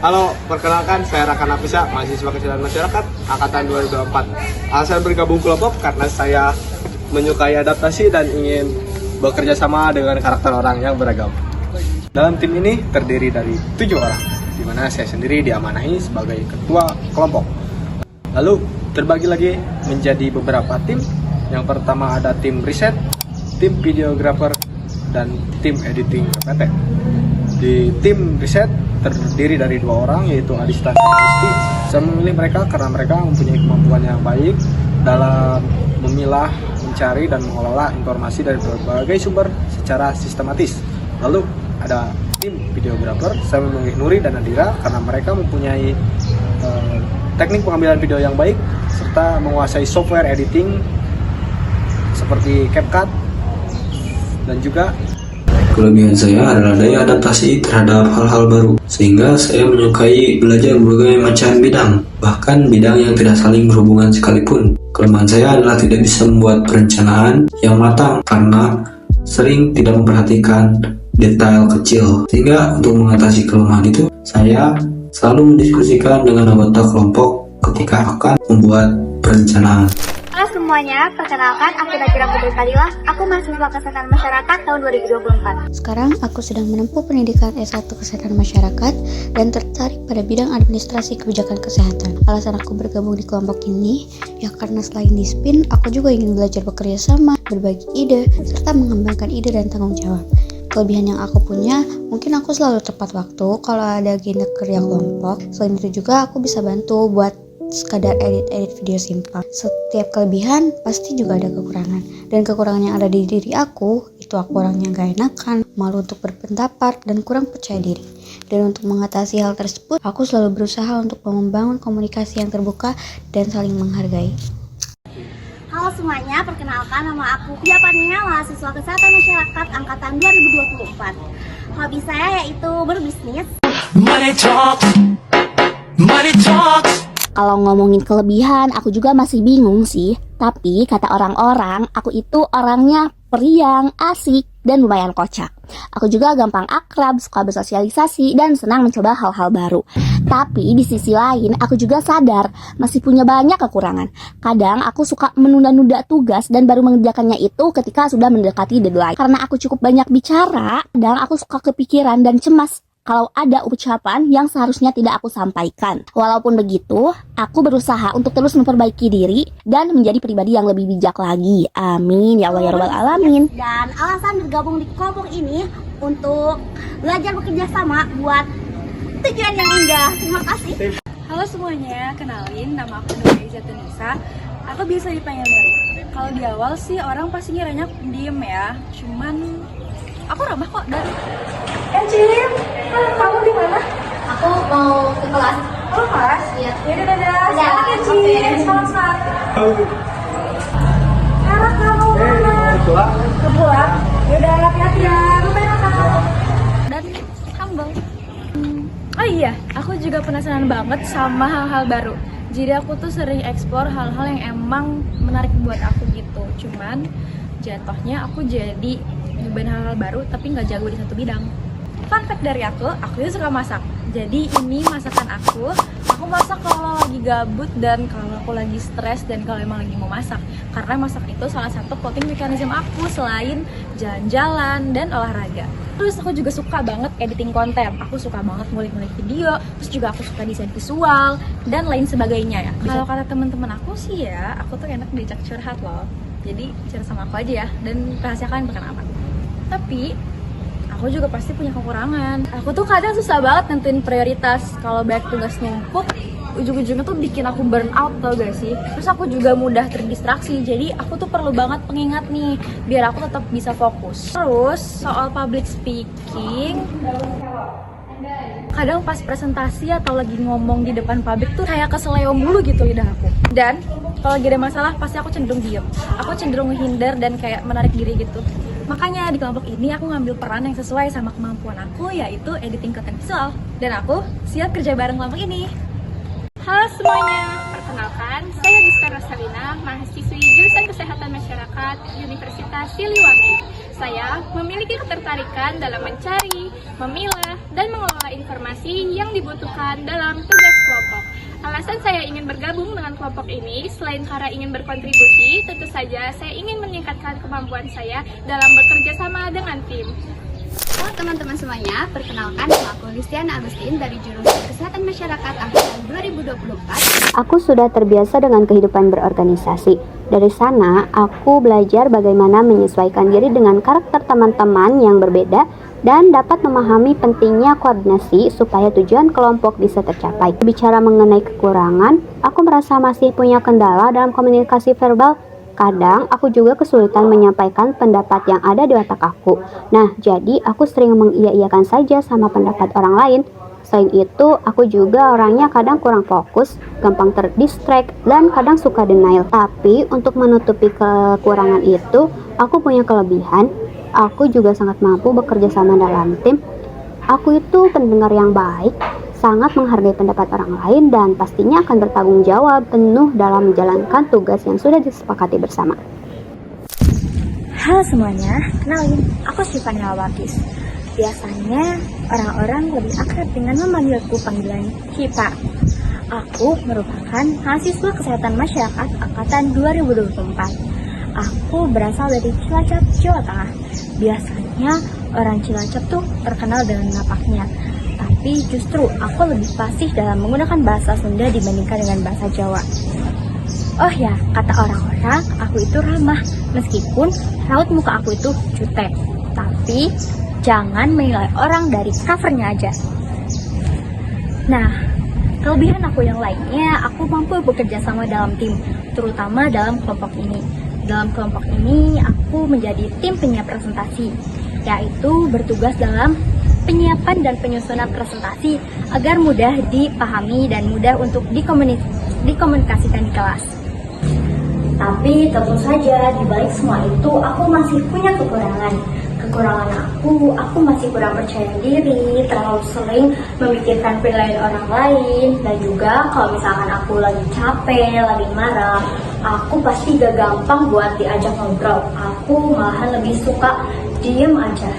Halo, perkenalkan saya Raka Nafisa, mahasiswa Kesehatan Masyarakat Angkatan 2024. Alasan bergabung kelompok karena saya menyukai adaptasi dan ingin bekerja sama dengan karakter orang yang beragam. Dalam tim ini terdiri dari 7 orang, di mana saya sendiri diamanahi sebagai ketua kelompok. Lalu terbagi lagi menjadi beberapa tim. Yang pertama ada tim riset, tim videographer, dan tim editing PPT. Di tim riset terdiri dari 2 orang, yaitu Adista dan Isti. Saya memilih mereka karena mereka mempunyai kemampuan yang baik dalam memilah, mencari, dan mengelola informasi dari berbagai sumber secara sistematis. Lalu ada tim videographer, saya memilih Nuri dan Nadira karena mereka mempunyai teknik pengambilan video yang baik serta menguasai software editing seperti CapCut dan juga kelebihan saya adalah daya adaptasi terhadap hal-hal baru, sehingga saya menyukai belajar berbagai macam bidang, bahkan bidang yang tidak saling berhubungan sekalipun. Kelemahan saya adalah tidak bisa membuat perencanaan yang matang karena sering tidak memperhatikan detail kecil, sehingga untuk mengatasi kelemahan itu, saya selalu mendiskusikan dengan anggota kelompok ketika akan membuat perencanaan. Halo semuanya, perkenalkan aku Najira Putri Kalilah. Aku mahasiswa Kesehatan Masyarakat tahun 2024. Sekarang aku sedang menempuh pendidikan S1 Kesehatan Masyarakat dan tertarik pada bidang administrasi kebijakan kesehatan. Alasan aku bergabung di kelompok ini ya karena selain disiplin, aku juga ingin belajar bekerja sama, berbagi ide, serta mengembangkan ide dan tanggung jawab. Kelebihan yang aku punya, mungkin aku selalu tepat waktu kalau ada agenda kerja kelompok. Selain itu juga aku bisa bantu buat sekadar edit video simpel. Setiap kelebihan pasti juga ada kekurangan, dan kekurangan yang ada di diri aku itu aku orangnya gak enakan, malu untuk berpendapat, dan kurang percaya diri. Dan untuk mengatasi hal tersebut, aku selalu berusaha untuk membangun komunikasi yang terbuka dan saling menghargai. Halo semuanya, perkenalkan nama aku Pia Pania, mahasiswa Kesehatan Masyarakat Angkatan 2024. Hobi saya yaitu berbisnis. Money talks, money talks. Kalau ngomongin kelebihan, aku juga masih bingung sih. Tapi kata orang-orang, aku itu orangnya periang, asik, dan lumayan kocak. Aku juga gampang akrab, suka bersosialisasi, dan senang mencoba hal-hal baru. Tapi di sisi lain, aku juga sadar masih punya banyak kekurangan. Kadang aku suka menunda-nunda tugas dan baru mengerjakannya itu ketika sudah mendekati deadline. Karena aku cukup banyak bicara, kadang aku suka kepikiran dan cemas kalau ada ucapan yang seharusnya tidak aku sampaikan. Walaupun begitu, aku berusaha untuk terus memperbaiki diri dan menjadi pribadi yang lebih bijak lagi. Amin ya Allah ya Rabbal Alamin. Dan alasan bergabung di kelompok ini untuk belajar bekerja sama buat tujuan yang indah. Terima kasih. Halo semuanya, kenalin nama aku Nuri Zatunisa. Aku bisa dipanggil Nuri. Kalau di awal sih orang pasti ngiranya diem ya, cuman aku ramah kok. Dan Cim, kamu di mana? Aku mau ke kelas. Oh, kelas? Iya. Ya dadah. Selamat ya, Cim. Selamat. Sekarang kamu mana? Ke pulang. Yaudah, hati-hati ya. Bye-bye, kakak. Dan humble. Oh iya, aku juga penasaran banget sama hal-hal baru. Jadi aku tuh sering explore hal-hal yang emang menarik buat aku gitu. Cuman jatuhnya aku jadi nyobain hal-hal baru tapi nggak jago di satu bidang. Fun fact dari aku juga suka masak. Jadi ini masakan aku masak kalau lagi gabut dan kalau aku lagi stres dan kalau emang lagi mau masak. Karena masak itu salah satu coping mechanism aku selain jalan-jalan dan olahraga. Terus aku juga suka banget editing konten. Aku suka banget ngulik-ngulik video. Terus juga aku suka desain visual dan lain sebagainya ya. Kalau kata teman-teman aku sih ya, aku tuh enak diajak curhat loh. Jadi cerita sama aku aja ya, dan rahasia kalian bukan aman. Tapi aku juga pasti punya kekurangan. Aku tuh kadang susah banget nentuin prioritas. Kalau banyak tugas numpuk, ujung-ujungnya tuh bikin aku burn out, tau gak sih? Terus aku juga mudah terdistraksi. Jadi aku tuh perlu banget pengingat nih, biar aku tetap bisa fokus. Terus soal public speaking, kadang pas presentasi atau lagi ngomong di depan publik tuh kayak keseleo mulu gitu lidah aku. Dan kalau lagi ada masalah pasti aku cenderung diem. Aku cenderung menghindar dan kayak menarik diri gitu. Makanya di kelompok ini aku ngambil peran yang sesuai sama kemampuan aku, yaitu editing konten visual. Dan aku siap kerja bareng kelompok ini. Halo semuanya, perkenalkan saya Diska Rosalina, mahasiswi jurusan Kesehatan Masyarakat Universitas Siliwangi. saya memiliki ketertarikan dalam mencari, memilah, dan mengelola informasi yang dibutuhkan dalam tugas kelompok. Alasan saya ingin bergabung dengan kelompok ini, selain karena ingin berkontribusi, tentu saja saya ingin meningkatkan kemampuan saya dalam bekerja sama dengan tim. Halo teman-teman semuanya, perkenalkan nama aku Listiana Agustin dari jurusan Kesehatan Masyarakat angkatan 2024. Aku sudah terbiasa dengan kehidupan berorganisasi. Dari sana, aku belajar bagaimana menyesuaikan diri dengan karakter teman-teman yang berbeda dan dapat memahami pentingnya koordinasi supaya tujuan kelompok bisa tercapai. Bicara mengenai kekurangan, aku merasa masih punya kendala dalam komunikasi verbal. Kadang aku juga kesulitan menyampaikan pendapat yang ada di otak aku. Nah, jadi aku sering mengiya-iyakan saja sama pendapat orang lain. Selain itu, aku juga orangnya kadang kurang fokus, gampang terdistract, dan kadang suka denial. Tapi untuk menutupi kekurangan itu, aku punya kelebihan. Aku juga sangat mampu bekerja sama dalam tim. Aku itu pendengar yang baik, sangat menghargai pendapat orang lain, dan pastinya akan bertanggung jawab penuh dalam menjalankan tugas yang sudah disepakati bersama. Halo semuanya, kenalin, aku Syifania Wakis. Biasanya orang-orang lebih akrab dengan memanggilku panggilan Syifa. Aku merupakan mahasiswa Kesehatan Masyarakat angkatan 2024. Aku berasal dari Cilacap, Jawa Tengah. Biasanya orang Cilacap tuh terkenal dengan napaknya. Tapi justru aku lebih fasih dalam menggunakan bahasa Sunda dibandingkan dengan bahasa Jawa. Oh ya, kata orang-orang, aku itu ramah. Meskipun raut muka aku itu jutek. Tapi jangan menilai orang dari covernya aja. Nah, kelebihan aku yang lainnya, aku mampu bekerja sama dalam tim, terutama dalam kelompok ini. Dalam kelompok ini, aku menjadi tim penyiap presentasi, yaitu bertugas dalam penyiapan dan penyusunan presentasi agar mudah dipahami dan mudah untuk dikomunikasikan di kelas. Tapi tentu saja di balik semua itu, aku masih punya kekurangan. Kekurangan aku masih kurang percaya diri, terlalu sering memikirkan penilaian orang lain, dan juga kalau misalkan aku lagi capek, lagi marah, aku pasti gak gampang buat diajak ngobrol. Aku malahan lebih suka diem aja.